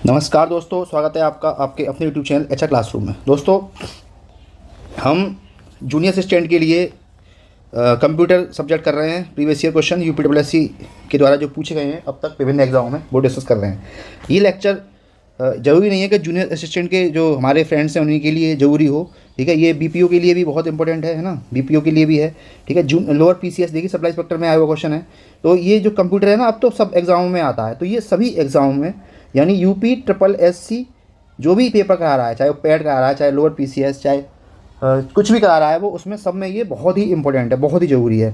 नमस्कार दोस्तों, स्वागत है आपका आपके अपने यूट्यूब चैनल अच्छा क्लासरूम में। दोस्तों, हम जूनियर असिस्टेंट के लिए कंप्यूटर सब्जेक्ट कर रहे हैं। प्रीवियस ईयर क्वेश्चन यूपीडब्ल्यूएससी के द्वारा जो पूछे गए हैं अब तक विभिन्न एग्जामों में, वो डिस्कस कर रहे हैं। ये लेक्चर ज़रूरी नहीं है कि जूनियर असिस्टेंट के जो हमारे फ्रेंड्स हैं उन्हीं के लिए ज़रूरी हो, ठीक है। ये बीपीओ के लिए भी बहुत इंपॉर्टेंट है ना, बीपीओ के लिए भी है, ठीक है। लोअर पीसीएस देखिए, सप्लाई इंस्पेक्टर में आया हुआ क्वेश्चन है। तो ये जो कंप्यूटर है ना, अब तो सब एग्जामों में आता है। तो ये सभी एग्जामों में, यानी यूपी ट्रिपल एससी जो भी पेपर करा रहा है, चाहे वो पैड करा रहा है, चाहे लोअर पीसीएस, चाहे कुछ भी करा रहा है वो, उसमें सब में ये बहुत ही इंपॉर्टेंट है, बहुत ही ज़रूरी है।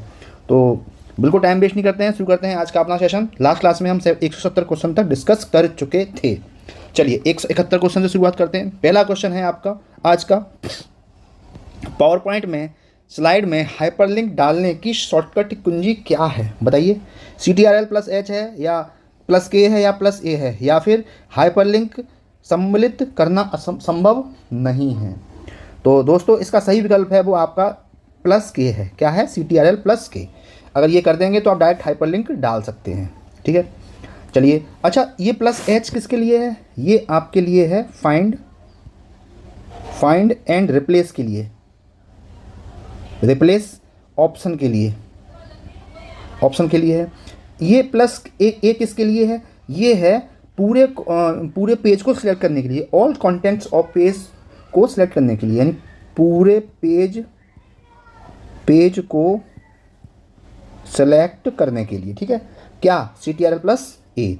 तो बिल्कुल टाइम वेस्ट नहीं करते हैं, शुरू करते हैं आज का अपना सेशन। लास्ट क्लास में हम 170 क्वेश्चन तक डिस्कस कर चुके थे। चलिए 171 क्वेश्चन से शुरुआत करते हैं। पहला क्वेश्चन है आपका आज का, पावर पॉइंट में स्लाइड में हाइपरलिंक डालने की शॉर्टकट कुंजी क्या है? बताइए। CTRL+H है, या +K है, या +A है, या फिर हाइपरलिंक सम्मिलित करना संभव नहीं है? तो दोस्तों, इसका सही विकल्प है वो आपका +K है। क्या है? CTRL+K। अगर ये कर देंगे तो आप डायरेक्ट हाइपरलिंक डाल सकते हैं, ठीक है। चलिए, अच्छा, ये +H किसके लिए है? ये आपके लिए है फाइंड एंड रिप्लेस के लिए, रिप्लेस ऑप्शन के लिए, है। ये +A किसके लिए है? ये है पूरे पेज को सिलेक्ट करने के लिए, ऑल कंटेंट्स ऑफ पेज को सिलेक्ट करने के लिए, यानी पूरे पेज को सेलेक्ट करने के लिए, ठीक है। क्या? CTRL+A।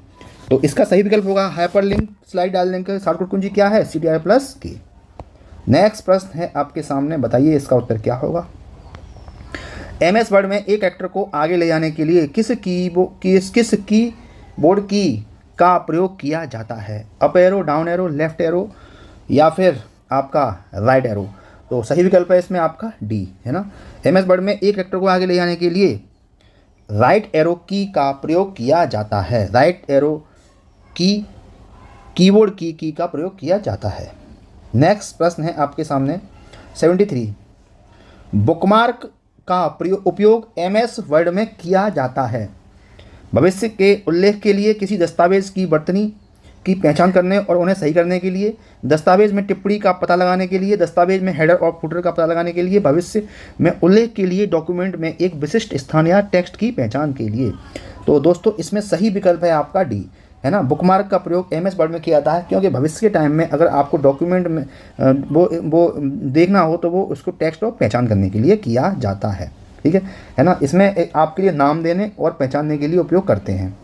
तो इसका सही विकल्प होगा हाइपरलिंक स्लाइड डालने का शॉर्टकट कुंजी क्या है? CTRL+K। नेक्स्ट प्रश्न है आपके सामने, बताइए इसका उत्तर क्या होगा। MS वर्ड में एक एक्टर को आगे ले जाने के लिए किस कीबोर्ड की का प्रयोग किया जाता है? Up arrow, down arrow, left arrow, या फिर आपका राइट एरो? तो सही विकल्प है इसमें आपका D, है ना। MS वर्ड में एक एक्टर को आगे ले जाने के लिए राइट एरो की का प्रयोग किया जाता है। राइट एरो कीबोर्ड की का प्रयोग किया जाता है। नेक्स्ट प्रश्न है आपके सामने 73, बुकमार्क का उपयोग MS वर्ड में किया जाता है भविष्य के उल्लेख के लिए, किसी दस्तावेज की वर्तनी की पहचान करने और उन्हें सही करने के लिए, दस्तावेज में टिप्पणी का पता लगाने के लिए, दस्तावेज में हेडर और फुटर का पता लगाने के लिए, भविष्य में उल्लेख के लिए, डॉक्यूमेंट में एक विशिष्ट स्थान या टेक्स्ट की पहचान के लिए। तो दोस्तों, इसमें सही विकल्प है आपका D, है ना। बुकमार्क का प्रयोग MS वर्ड में किया जाता है क्योंकि भविष्य के टाइम में अगर आपको डॉक्यूमेंट में वो देखना हो तो वो उसको टेक्स्ट और पहचान करने के लिए किया जाता है, ठीक है ना। इसमें आपके लिए नाम देने और पहचानने के लिए उपयोग करते हैं।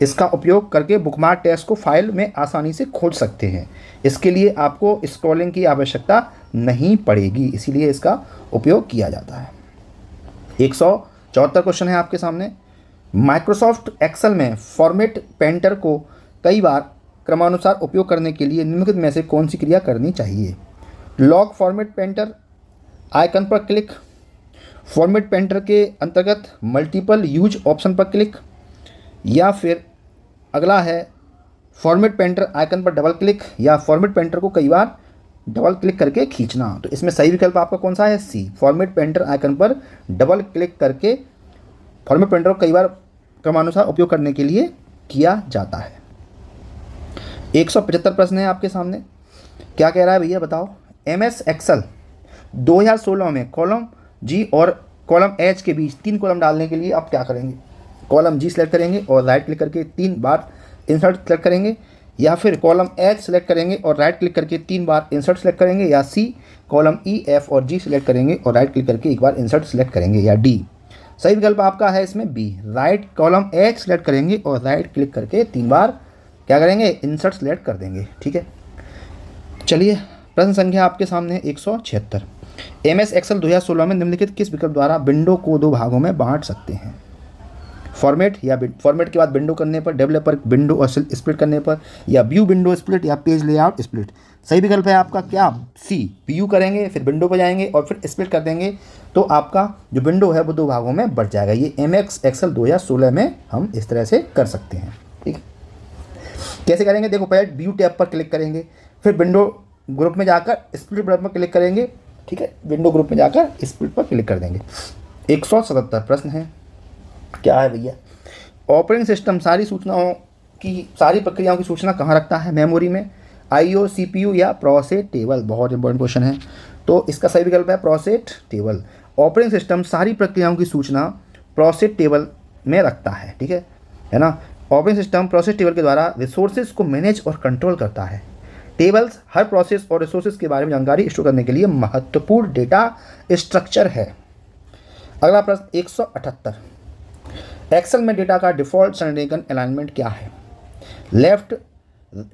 इसका उपयोग करके बुकमार्क टेक्स्ट को फाइल में आसानी से खोज सकते हैं। इसके लिए आपको स्क्रॉलिंग की आवश्यकता नहीं पड़ेगी, इसीलिए इसका उपयोग किया जाता है। 174 क्वेश्चन है आपके सामने, माइक्रोसॉफ्ट एक्सेल में फॉर्मेट पेंटर को कई बार क्रमानुसार उपयोग करने के लिए निम्नलिखित में से कौन सी क्रिया करनी चाहिए? लॉक फॉर्मेट पेंटर आइकन पर क्लिक, फॉर्मेट पेंटर के अंतर्गत मल्टीपल यूज ऑप्शन पर क्लिक, या फिर अगला है फॉर्मेट पेंटर आइकन पर डबल क्लिक, या फॉर्मेट पेंटर को कई बार डबल क्लिक करके खींचना। तो इसमें सही विकल्प आपका कौन सा है? C, फॉर्मेट पेंटर आइकन पर डबल क्लिक करके फॉर्मेट पेंटर को कई बार क्रमानुसार उपयोग करने के लिए किया जाता है। 175 प्रश्न है आपके सामने, क्या कह रहा है भैया बताओ। MS एक्सेल 2016 में कॉलम G और कॉलम H के बीच 3 कॉलम डालने के लिए आप क्या करेंगे? कॉलम G सेलेक्ट करेंगे और राइट क्लिक करके 3 बार इंसर्ट सेलेक्ट करेंगे, या फिर कॉलम H सेलेक्ट करेंगे और राइट क्लिक करके 3 बार इंसर्ट सेलेक्ट करेंगे, या C कॉलम E, F और G सेलेक्ट करेंगे और राइट क्लिक करके एक बार इंसर्ट सेलेक्ट करेंगे, या D? सही विकल्प आपका है इसमें B, right column H select करेंगे और राइट क्लिक करके 3 बार क्या करेंगे? इंसर्ट सेलेक्ट कर देंगे, ठीक है। चलिए, प्रश्न संख्या आपके सामने 176, MS एक्सेल 2016 में निम्नलिखित किस विकल्प द्वारा विंडो को 2 भागों में बांट सकते हैं? फॉर्मेट फॉर्मेट के बाद विंडो करने पर, डेवलपर विंडो और स्प्लिट करने पर, या व्यू विंडो स्प्लिट, या पेज लेआउट स्प्लिट? सही विकल्प है आपका क्या? C, व्यू करेंगे, फिर विंडो पर जाएंगे और फिर स्प्लिट कर देंगे, तो आपका जो विंडो है वो 2 भागों में बढ़ जाएगा। ये MS एक्सेल 2016 में हम इस तरह से कर सकते हैं, ठीक है। कैसे करेंगे? देखो, पहले व्यू टैब पर क्लिक करेंगे, फिर विंडो ग्रुप में जाकर स्प्लिट बटन पर क्लिक करेंगे, ठीक है। विंडो ग्रुप में जाकर स्प्लिट पर क्लिक कर देंगे। 177 प्रश्न है, क्या है भैया। ऑपरेटिंग सिस्टम सारी सूचनाओं की सारी प्रक्रियाओं की सूचना कहाँ रखता है? मेमोरी में, आईओ, सीपीयू या प्रोसेस टेबल? बहुत इंपॉर्टेंट क्वेश्चन है। तो इसका सही विकल्प है प्रोसेस टेबल। ऑपरेटिंग सिस्टम सारी प्रक्रियाओं की सूचना प्रोसेस टेबल में रखता है, ठीक है ना। ऑपरेटिंग सिस्टम प्रोसेस टेबल के द्वारा रिसोर्सेज को मैनेज और कंट्रोल करता है। टेबल्स हर प्रोसेस और रिसोर्सेज के बारे में जानकारी स्टोर करने के लिए महत्वपूर्ण डेटा स्ट्रक्चर है। अगला प्रश्न 178, एक्सेल में डेटा का डिफॉल्ट संरेखण अलाइनमेंट क्या है? Left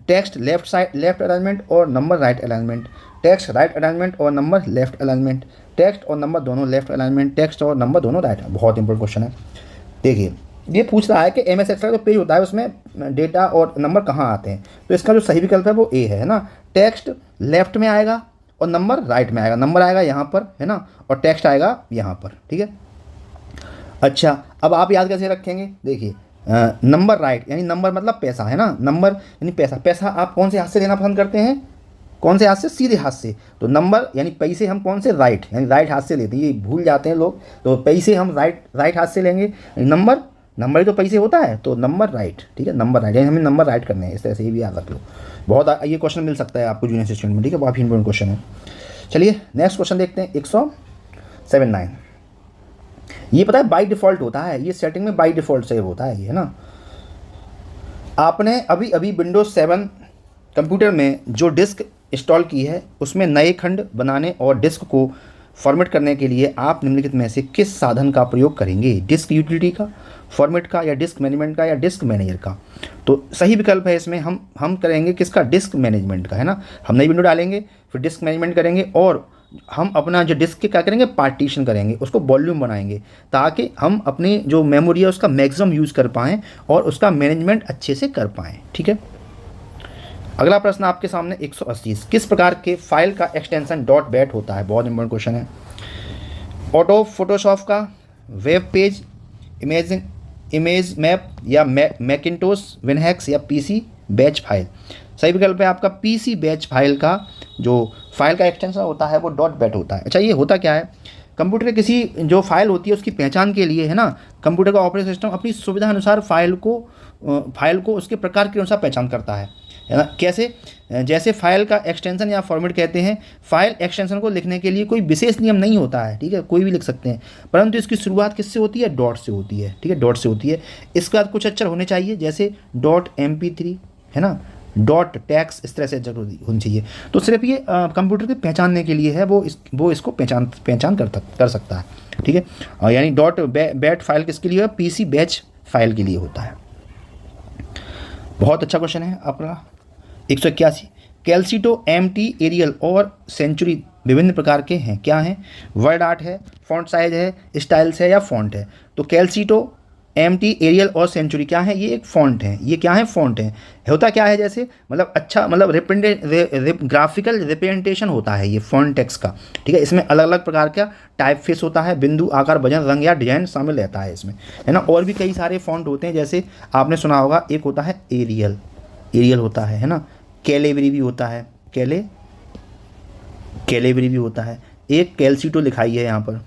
text left side left alignment और number right alignment, text right alignment और नंबर लेफ्ट अलाइनमेंट, टेक्स्ट और नंबर दोनों लेफ्ट अलाइनमेंट, टेक्स्ट और नंबर दोनों राइट। बहुत इंपॉर्टेंट क्वेश्चन है। देखिए ये पूछ रहा है कि एम एस एक्सेल का जो पेज होता है उसमें डेटा और नंबर कहाँ आते हैं, तो इसका जो सही विकल्प है वो ए है ना। टेक्स्ट लेफ्ट में आएगा और नंबर राइट में आएगा। नंबर आएगा यहाँ पर, है ना, और टेक्स्ट आएगा यहाँ पर, ठीक है। अच्छा, अब आप याद कैसे रखेंगे? देखिए नंबर राइट यानी नंबर मतलब पैसा, है ना, नंबर यानी पैसा। पैसा आप कौन से हाथ से लेना पसंद करते हैं? कौन से हाथ से? सीधे हाथ से। तो नंबर यानी पैसे हम कौन से? राइट यानी राइट हाथ से लेते हैं, ये भूल जाते हैं लोग। तो पैसे हम राइट हाथ से लेंगे। नंबर ही तो पैसे होता है, तो नंबर राइट, ठीक है, नंबर राइट यानी हमें नंबर राइट करने हैं। इस तरह से ये भी याद रख लो। बहुत ये क्वेश्चन मिल सकता है आपको जूनियर असिस्टेंट में, ठीक है, काफ़ी इंपॉर्टेंट क्वेश्चन है। चलिए नेक्स्ट क्वेश्चन देखते हैं 179। ये पता है बाई डिफ़ॉल्ट होता है, ये सेटिंग में बाई डिफ़ॉल्ट सेव होता है ये, है ना। आपने अभी अभी विंडोज 7 कंप्यूटर में जो डिस्क इंस्टॉल की है उसमें नए खंड बनाने और डिस्क को फॉर्मेट करने के लिए आप निम्नलिखित में से किस साधन का प्रयोग करेंगे? डिस्क यूटिलिटी का, फॉर्मेट का, या डिस्क मैनेजमेंट का, या डिस्क मैनेजर का? तो सही विकल्प है इसमें हम करेंगे किसका? डिस्क मैनेजमेंट का, है ना। हम नई विंडो डालेंगे, फिर डिस्क मैनेजमेंट करेंगे और हम अपना जो डिस्क के क्या करेंगे? पार्टीशन करेंगे, उसको वॉल्यूम बनाएंगे ताकि हम अपनी जो मेमोरी है उसका मैक्सिमम यूज़ कर पाएँ और उसका मैनेजमेंट अच्छे से कर पाएँ, ठीक है। अगला प्रश्न आपके सामने 180, किस प्रकार के फाइल का एक्सटेंशन डॉट बैट होता है? बहुत इंपॉर्टेंट क्वेश्चन है। ऑटो फोटोशॉप का, वेब पेज, इमेज मैप, या मैकिंटोश विनहैक्स, या पीसी बैच फाइल? सही विकल्प है आपका पीसी बैच फाइल का जो फाइल का एक्सटेंशन होता है वो डॉट बैट होता है। अच्छा, ये होता क्या है? कंप्यूटर के किसी जो फाइल होती है उसकी पहचान के लिए, है ना, कंप्यूटर का ऑपरेटिंग सिस्टम अपनी सुविधा अनुसार फाइल को उसके प्रकार के अनुसार पहचान करता है ना। कैसे? जैसे फाइल का एक्सटेंशन या फॉर्मेट कहते हैं, फाइल एक्सटेंशन को लिखने के लिए कोई विशेष नियम नहीं होता है, ठीक है, कोई भी लिख सकते हैं, परंतु इसकी शुरुआत किससे होती है? डॉट से होती है, ठीक है, डॉट से होती है। इसके बाद कुछ अक्षर होने चाहिए जैसे .mp3, है ना, .text, इस तरह से जरूरी होनी चाहिए। तो सिर्फ ये कंप्यूटर के पहचानने के लिए है, वो इसको पहचान कर सकता है, ठीक है। यानी डॉट बैट फाइल किसके लिए है? पीसी बैच फाइल के लिए होता है। बहुत अच्छा क्वेश्चन है आपका 181, कैल्सीटो, एमटी, एरियल और सेंचुरी विभिन्न प्रकार के हैं, क्या हैं? वर्ड आर्ट है, फॉन्ट साइज है, स्टाइल्स है, या फॉन्ट है? तो कैल्सीटो, एमटी, एरियल और सेंचुरी क्या है? ये एक फॉन्ट है। ये क्या है? फॉन्ट है। होता क्या है? जैसे मतलब अच्छा मतलब ग्राफिकल रिप्रेजेंटेशन होता है ये फॉन्ट टेक्स्ट का, ठीक है। इसमें अलग अलग प्रकार का टाइप फेस होता है, बिंदु, आकार, वजन, रंग या डिजाइन शामिल रहता है इसमें, है ना। और भी कई सारे फॉन्ट होते हैं, जैसे आपने सुना होगा एक होता है एरियल होता है ना। कैलेबरी भी होता है, कैलेबरी भी होता है। एक कैल्सीटो लिखाई है यहाँ पर,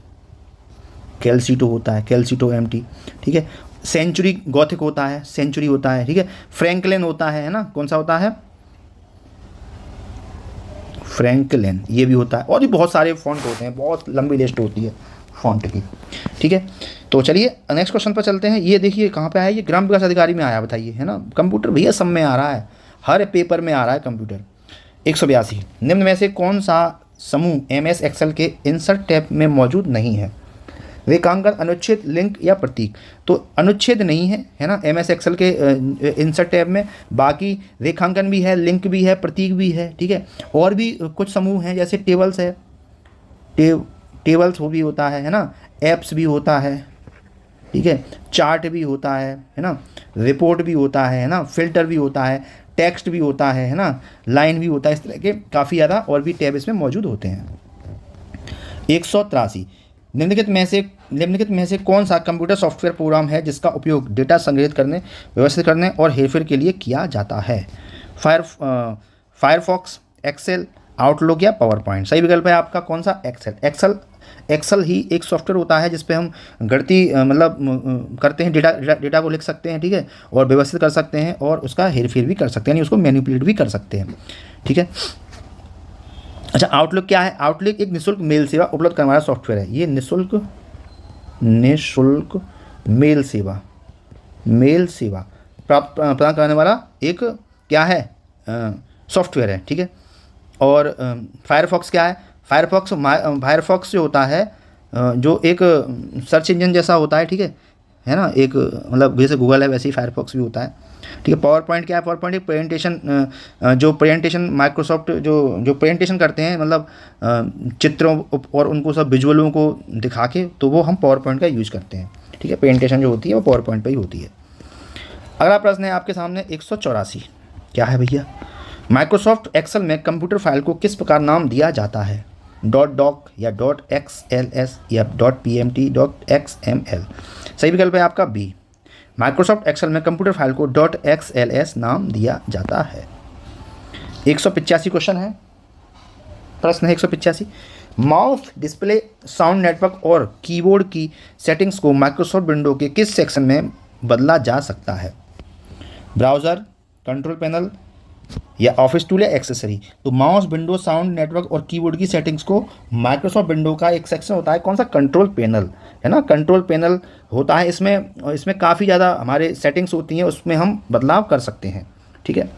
कैल्सीटो होता है, कैल्सीटो एमटी, ठीक है। सेंचुरी गॉथिक होता है, सेंचुरी होता है, ठीक है। फ्रैंकलिन होता है ना, कौन सा होता है? फ्रैंकलिन, ये भी होता है। और भी बहुत सारे फॉन्ट होते हैं, बहुत लंबी लिस्ट होती है फॉन्ट की, ठीक है। तो चलिए नेक्स्ट क्वेश्चन पर चलते हैं। ये देखिए कहाँ पे आया? ये ग्राम विकास अधिकारी में आया, बताइए, है ना। कंप्यूटर भैया सब में आ रहा है, हर पेपर में आ रहा है कंप्यूटर। 182, निम्न में से कौन सा समूह एमएस एक्सेल के इंसर्ट टैब में मौजूद नहीं है? रेखांकन, अनुच्छेद, लिंक या प्रतीक? तो अनुच्छेद नहीं है, है ना, एमएस एक्सेल के इंसर्ट टैब में। बाकी रेखांकन भी है, लिंक भी है, प्रतीक भी है, ठीक है। और भी कुछ समूह हैं, जैसे टेबल्स है, टेबल्स वो भी होता है ना, एप्स भी होता है, ठीक है, चार्ट भी होता है ना, रिपोर्ट भी होता है ना, फिल्टर भी होता है, टेक्स्ट भी होता है ना, लाइन भी होता है। इस तरह के काफ़ी ज़्यादा और भी टैब इसमें मौजूद होते हैं। 183, निम्नलिखित में से कौन सा कंप्यूटर सॉफ्टवेयर प्रोग्राम है जिसका उपयोग डेटा संग्रहित करने, व्यवस्थित करने और हेरफेर के लिए किया जाता है? फायरफॉक्स, एक्सेल, आउटलुक या पावर पॉइंट? सही विकल्प है आपका कौन सा? एक्सेल। एक्सेल ही एक सॉफ्टवेयर होता है जिस पे हम गणितीय करते हैं, डेटा को लिख सकते हैं, ठीक है, और व्यवस्थित कर सकते हैं और उसका हेरफेर भी कर सकते हैं, यानी उसको मैनिपुलेट भी कर सकते हैं, ठीक है। अच्छा, आउटलुक क्या है? आउटलुक एक निःशुल्क मेल सेवा उपलब्ध करने वाला सॉफ्टवेयर है। ये निःशुल्क मेल सेवा प्रदान करने वाला एक क्या है, सॉफ्टवेयर है, ठीक है। और फायरफॉक्स क्या है? फायरफॉक्स जो होता है जो एक सर्च इंजन जैसा होता है, ठीक है ना, एक जैसे गूगल है वैसे ही फायरफॉक्स भी होता है, ठीक है। पावर पॉइंट क्या है? पावर पॉइंट एक प्रेजेंटेशन, जो प्रेजेंटेशन माइक्रोसॉफ्ट जो प्रेजेंटेशन करते हैं, चित्रों और उनको सब विजुअलों को दिखा के, तो वो हम पावर पॉइंट का यूज़ करते हैं, ठीक है। प्रेजेंटेशन जो होती है वो पावर पॉइंट पर ही होती है। अगला प्रश्न है आपके सामने 184। क्या है भैया? माइक्रोसॉफ्ट एक्सेल में कंप्यूटर फाइल को किस प्रकार नाम दिया जाता है? .doc या .xls या .pmt .xml? सही विकल्प है आपका बी। माइक्रोसॉफ्ट एक्सेल में कंप्यूटर फाइल को .xls नाम दिया जाता है। 185 क्वेश्चन है, प्रश्न है 185। माउस, डिस्प्ले, साउंड नेटवर्क और कीबोर्ड की सेटिंग्स को माइक्रोसॉफ्ट विंडो के किस सेक्शन में बदला जा सकता है? ब्राउज़र, कंट्रोल पैनल या ऑफिस टूल या एक्सेसरी? तो माउस, विंडो, साउंड नेटवर्क और कीबोर्ड की सेटिंग्स को माइक्रोसॉफ्ट विंडो का एक सेक्शन होता है, कौन सा? कंट्रोल पैनल, है ना, कंट्रोल पैनल होता है। इसमें काफ़ी ज़्यादा हमारे सेटिंग्स होती हैं, उसमें हम बदलाव कर सकते हैं, ठीक है।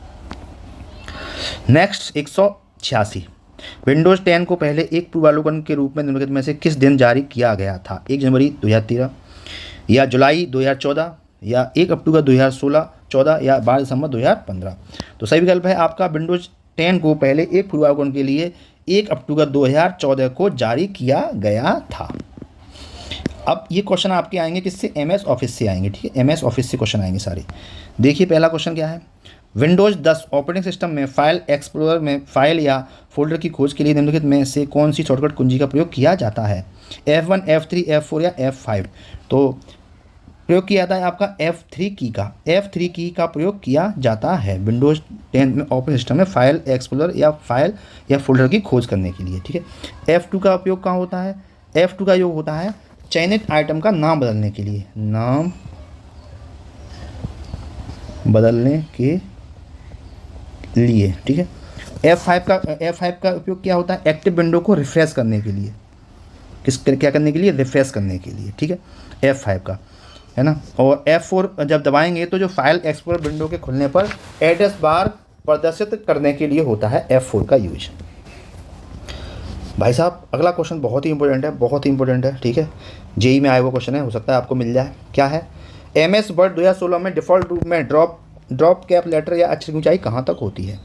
नेक्स्ट 186। विंडोज़ 10 को पहले एक पूर्वावलोकन के रूप में निम्नलिखित में से किस दिन जारी किया गया था? 1 जनवरी 2013 या जुलाई 2014 या 1 अक्टूबर 2014 या 12 दिसंबर 2015? तो सही विकल्प है आपका विंडोज़ 10 को पहले एक पूर्वावलोकन के लिए 1 अक्टूबर 2014 को जारी किया गया था। अब ये क्वेश्चन आपके आएंगे किससे? MS ऑफिस से आएंगे, ठीक है। MS ऑफिस से क्वेश्चन आएंगे सारे। देखिए पहला क्वेश्चन क्या है? विंडोज़ 10 ऑपरेटिंग सिस्टम में फाइल एक्सप्लोरर में फाइल या फोल्डर की खोज के लिए निम्नलिखित में से कौन सी शॉर्टकट कुंजी का प्रयोग किया जाता है? F1, F3, F4 या F5? तो प्रयोग किया जाता है आपका F3 की का प्रयोग किया जाता है विंडोज़ 10 में ऑपरेटिंग सिस्टम में फाइल एक्सप्लोरर या फाइल या फोल्डर की खोज करने के लिए, ठीक है। F2 का उपयोग कहाँ होता है? F2 का योग होता है चयनित आइटम का नाम बदलने के लिए, नाम बदलने के लिए, ठीक है। F5 का उपयोग क्या होता है? एक्टिव विंडो को रिफ्रेश करने के लिए, क्या करने के लिए? रिफ्रेश करने के लिए, ठीक है, F5 का, है ना। और F4 जब दबाएंगे तो जो फाइल एक्सप्लोरर विंडो के खुलने पर एड्रेस बार प्रदर्शित करने के लिए होता है F4 का यूज। भाई साहब अगला क्वेश्चन बहुत ही इंपॉर्टेंट है, ठीक है। जेई में आया हुआ क्वेश्चन है, हो सकता है आपको मिल जाए। क्या है? MS वर्ड 2016 में डिफ़ॉल्ट रूप में ड्रॉप कैप लेटर या अक्षर की ऊंचाई कहाँ तक होती है?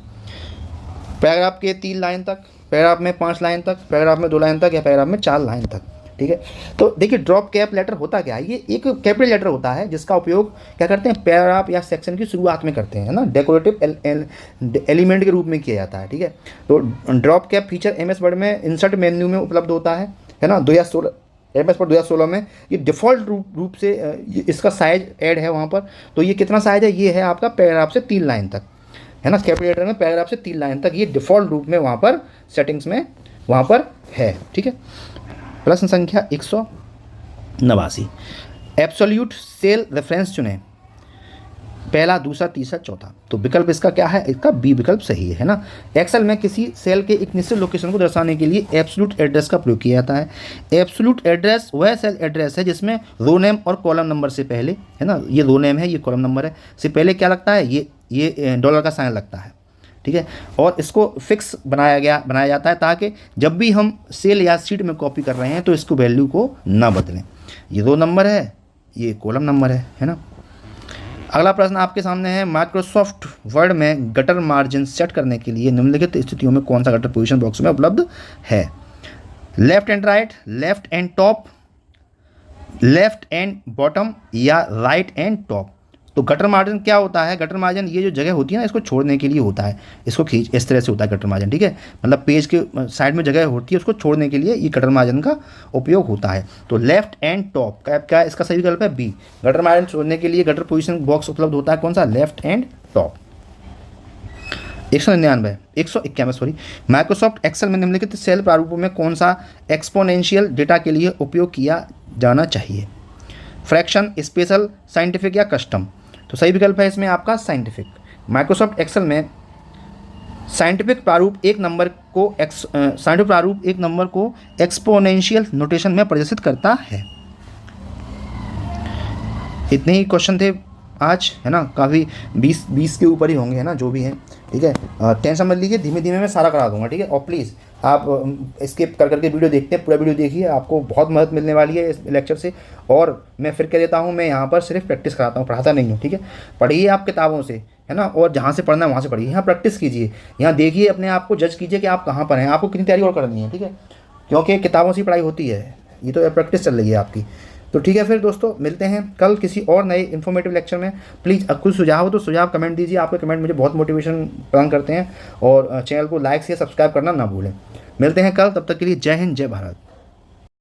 पैराग्राफ के 3 लाइन तक, पैराग्राफ में 5 लाइन तक, पैराग्राफ में 2 लाइन तक या पैराग्राफ में 4 लाइन तक, ठीक है। तो देखिए ड्रॉप कैप लेटर होता क्या है? ये एक कैपिटल लेटर होता है जिसका उपयोग क्या करते हैं? पैराग्राफ या सेक्शन की शुरुआत में करते हैं, है ना, डेकोरेटिव एलिमेंट के रूप में किया जाता है, ठीक है। तो drop cap feature MS word में इंसर्ट मेन्यू में उपलब्ध होता है ना। 2016 MS वर्ड 2016 में ये डिफ़ॉल्ट रूप से इसका साइज ऐड है वहाँ पर। तो ये कितना साइज है? ये है आपका पैराग्राफ से 3 लाइन तक, है ना। कैपिटल लेटर में पैराग्राफ से 3 लाइन तक ये डिफ़ॉल्ट रूप में वहाँ पर सेटिंग्स में वहाँ पर है, ठीक है। प्रश्न संख्या 189। एब्सोल्यूट सेल रेफरेंस चुनें, पहला, दूसरा, तीसरा, चौथा। तो विकल्प इसका क्या है? इसका बी विकल्प सही है ना। एक्सेल में किसी सेल के एक निश्चित लोकेशन को दर्शाने के लिए एब्सोल्यूट एड्रेस का प्रयोग किया जाता है। एब्सोल्यूट एड्रेस वह सेल एड्रेस है जिसमें रो नेम और कॉलम नंबर से पहले, है ना, ये रो नेम है, ये कॉलम नंबर है, से पहले क्या लगता है? ये डॉलर का साइन लगता है, ठीक है। और इसको फिक्स बनाया जाता है ताकि जब भी हम सेल या सीट में कॉपी कर रहे हैं तो इसको वैल्यू को ना बदलें। ये रो नंबर है, ये कॉलम नंबर है ना। अगला प्रश्न आपके सामने है, माइक्रोसॉफ्ट वर्ड में गटर मार्जिन सेट करने के लिए निम्नलिखित स्थितियों में कौन सा गटर पोजीशन बॉक्स में उपलब्ध है? Left and right, left and top, left and bottom या राइट एंड टॉप? तो गटर मार्जिन क्या होता है? गटर मार्जिन ये जो जगह होती है ना, इसको छोड़ने के लिए होता है, इसको खींच इस तरह से होता है गटर मार्जिन, ठीक है। मतलब पेज के साइड में जगह होती है, उसको छोड़ने के लिए ये गटर मार्जिन का उपयोग होता है। तो लेफ्ट एंड टॉप क्या इसका सही विकल्प है? बी। गटर मार्जिन छोड़ने के लिए गटर पोजीशन बॉक्स उपलब्ध होता है, कौन सा? Left and top. 199 191 sorry. Microsoft Excel में निम्नलिखित सेल प्रारूपों में कौन सा एक्सपोनेंशियल डेटा के लिए उपयोग किया जाना चाहिए? फ्रैक्शन, स्पेशल, साइंटिफिक या कस्टम? तो सही विकल्प है इसमें आपका साइंटिफिक। माइक्रोसॉफ्ट एक्सेल में साइंटिफिक प्रारूप एक नंबर को एक्सपोनेंशियल नोटेशन में प्रदर्शित करता है। इतने ही क्वेश्चन थे आज, है ना। काफ़ी 20 के ऊपर ही होंगे, है ना, जो भी हैं, ठीक है। टेंशन मत लीजिए, धीमे धीमे मैं सारा करा दूंगा, ठीक है। और प्लीज़ आप स्किप कर करके वीडियो देखते हैं, पूरा वीडियो देखिए, आपको बहुत मदद मिलने वाली है इस लेक्चर से। और मैं फिर कह देता हूँ, मैं यहाँ पर सिर्फ प्रैक्टिस कराता हूँ, पढ़ाता नहीं हूँ, ठीक है। पढ़िए आप किताबों से, है ना, और जहाँ से पढ़ना है वहाँ से पढ़िए। यहाँ प्रैक्टिस कीजिए, यहाँ देखिए, अपने आप को जज कीजिए कि आप कहाँ पर हैं, आपको कितनी तैयारी और करनी है, ठीक है। क्योंकि किताबों से पढ़ाई होती है, ये तो प्रैक्टिस चल रही है आपकी। तो ठीक है, फिर दोस्तों मिलते हैं कल किसी और नए इन्फॉर्मेटिव लेक्चर में। प्लीज़ कुछ सुझाव हो तो सुझाव कमेंट दीजिए, आपके कमेंट मुझे बहुत मोटिवेशन प्रदान करते हैं। और चैनल को लाइक से सब्सक्राइब करना ना भूलें। मिलते हैं कल, तब तक के लिए जय हिंद, जय भारत।